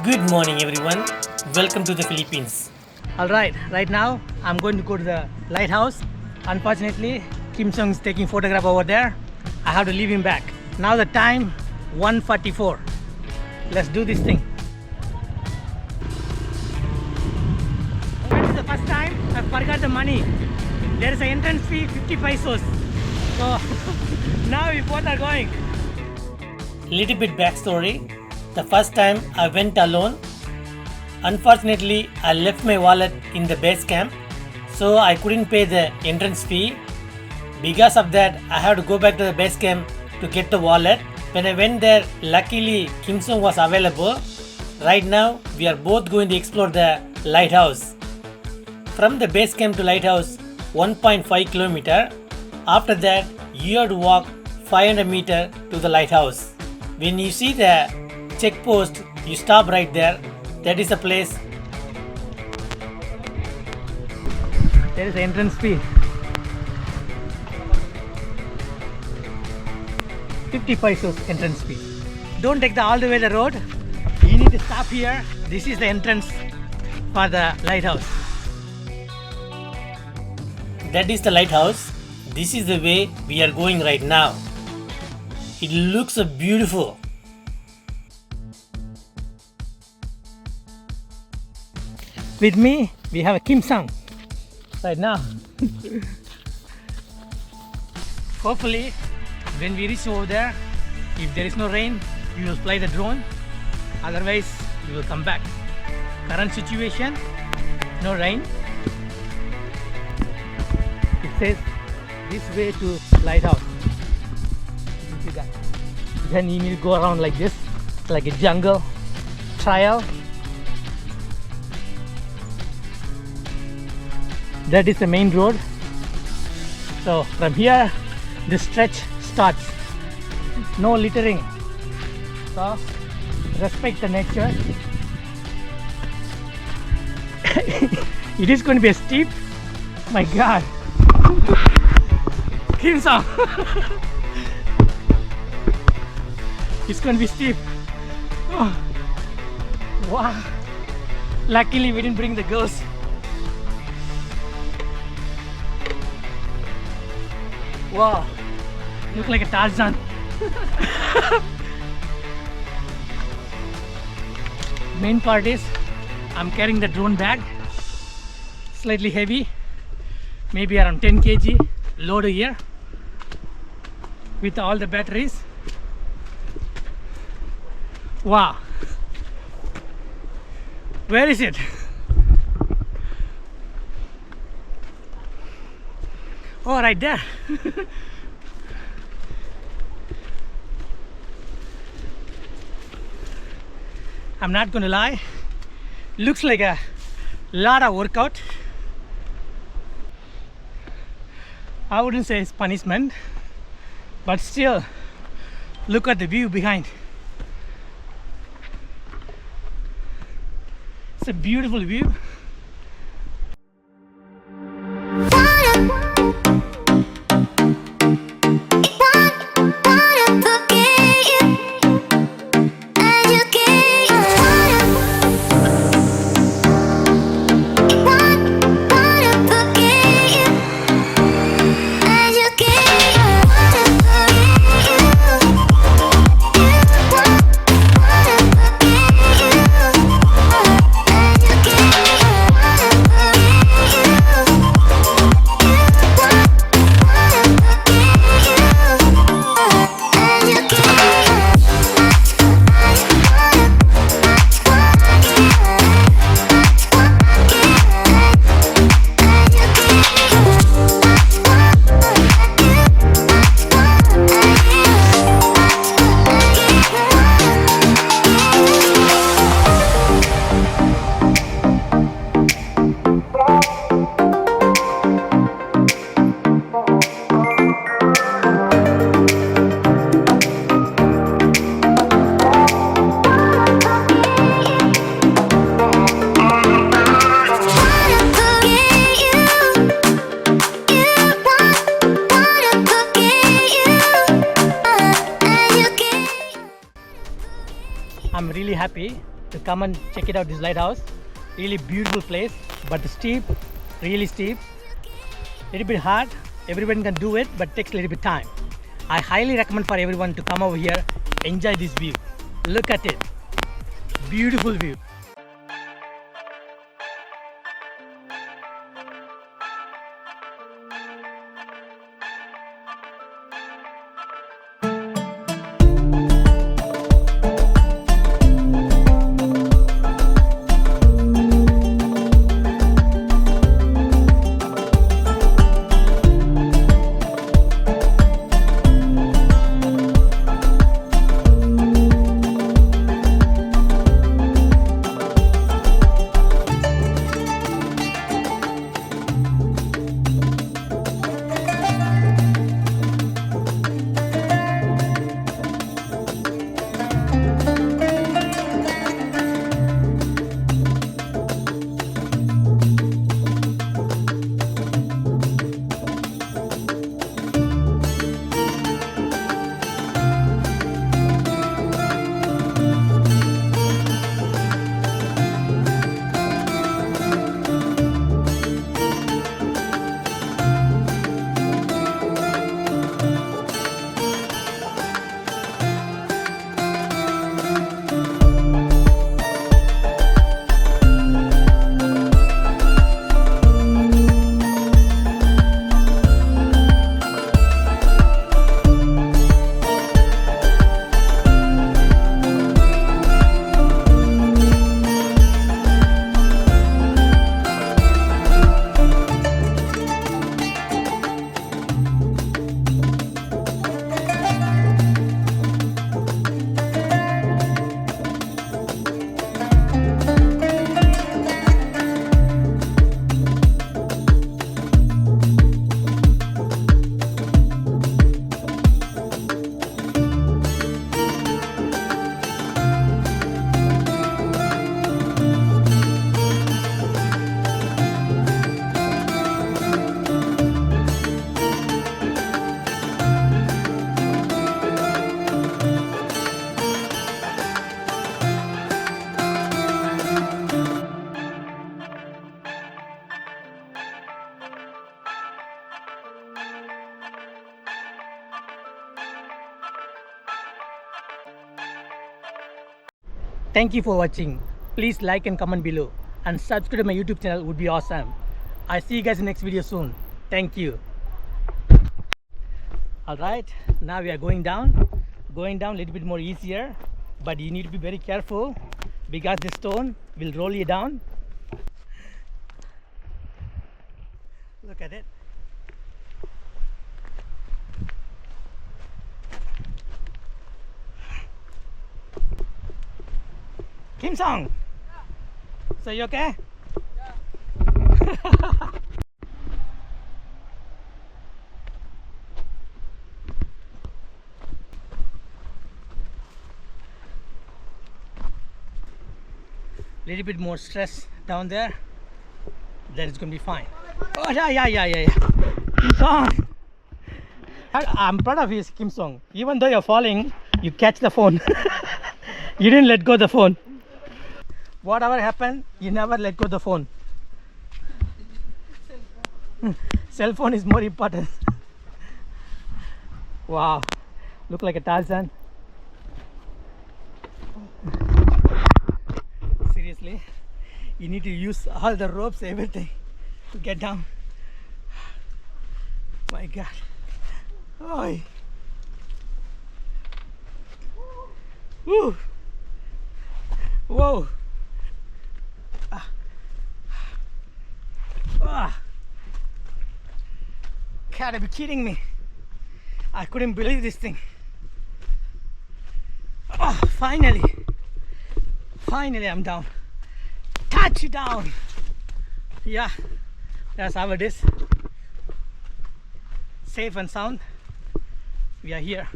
Good morning, everyone. Welcome to the Philippines. Alright, right now I'm going to go to the lighthouse. Unfortunately, Kim Sung is taking photograph over there. I have to leave him back. Now the time 1:44. Let's do this thing. This is the first time I forgot the money. There is an entrance fee 50 pesos. So now we both are going. Little bit backstory. The first time I went alone. Unfortunately, I left my wallet in the base camp, so I couldn't pay the entrance fee. Because of that, I had to go back to the base camp to get the wallet. When I went there, luckily Kim Sung was available. Right now, we are both going to explore the lighthouse. From the base camp to lighthouse, 1.5 kilometer. After that, you have to walk 500 meter to the lighthouse. When you see the check post, you stop right there. That is the place. There is an entrance fee. 50 pesos entrance fee. Don't take all the way the road. You need to stop here. This is the entrance for the lighthouse. That is the lighthouse. This is the way we are going right now. It looks so beautiful. With me, we have a Kim Sung right now. Hopefully, when we reach over there, if there is no rain, we will fly the drone. Otherwise, we will come back. Current situation, no rain. It says this way to lighthouse. You see that? Then you need to go around like this, like a jungle trail. That is the main road. So from here, the stretch starts. No littering. So respect the nature. It is going to be a steep. My God. Kim Sung. It's going to be steep. Oh. Wow. Luckily, we didn't bring the girls. Wow, look like a Tarzan. Main part is I'm carrying the drone bag, slightly heavy, maybe around 10 kg load here with all the batteries. Wow, where is it? Oh, right there. I'm not gonna lie, looks like a lot of workout. I wouldn't say it's punishment, but still, look at the view behind. It's a beautiful view. I'm really happy to come and check it out, this lighthouse. Really beautiful place, but steep, really steep. Little bit hard. Everyone can do it, but takes a little bit time. I highly recommend for everyone to come over here, enjoy this view. Look at it. Beautiful view. Thank you for watching. Please like and comment below and subscribe to my YouTube channel, would be awesome. I'll see you guys in the next video soon. Thank you. Alright, now we are going down a little bit more easier, but you need to be very careful because the stone will roll you down. Look at it. Kim Song. Yeah. So you okay? Yeah. Little bit more stress down there. Then it's gonna be fine. Oh yeah. Kim Song. I'm proud of you, Kim Song. Even though you're falling, you catch the phone. You didn't let go of the phone. Whatever happened, you never let go of the phone. Cell phone is more important. Wow, look like a Tarzan. Seriously, you need to use all the ropes, everything to get down. My God. Oi. Woo. Whoa. Gotta be kidding me. I couldn't believe this thing. Oh, finally I'm down. Touchdown. Yeah, that's how it is. Safe and sound. We are here.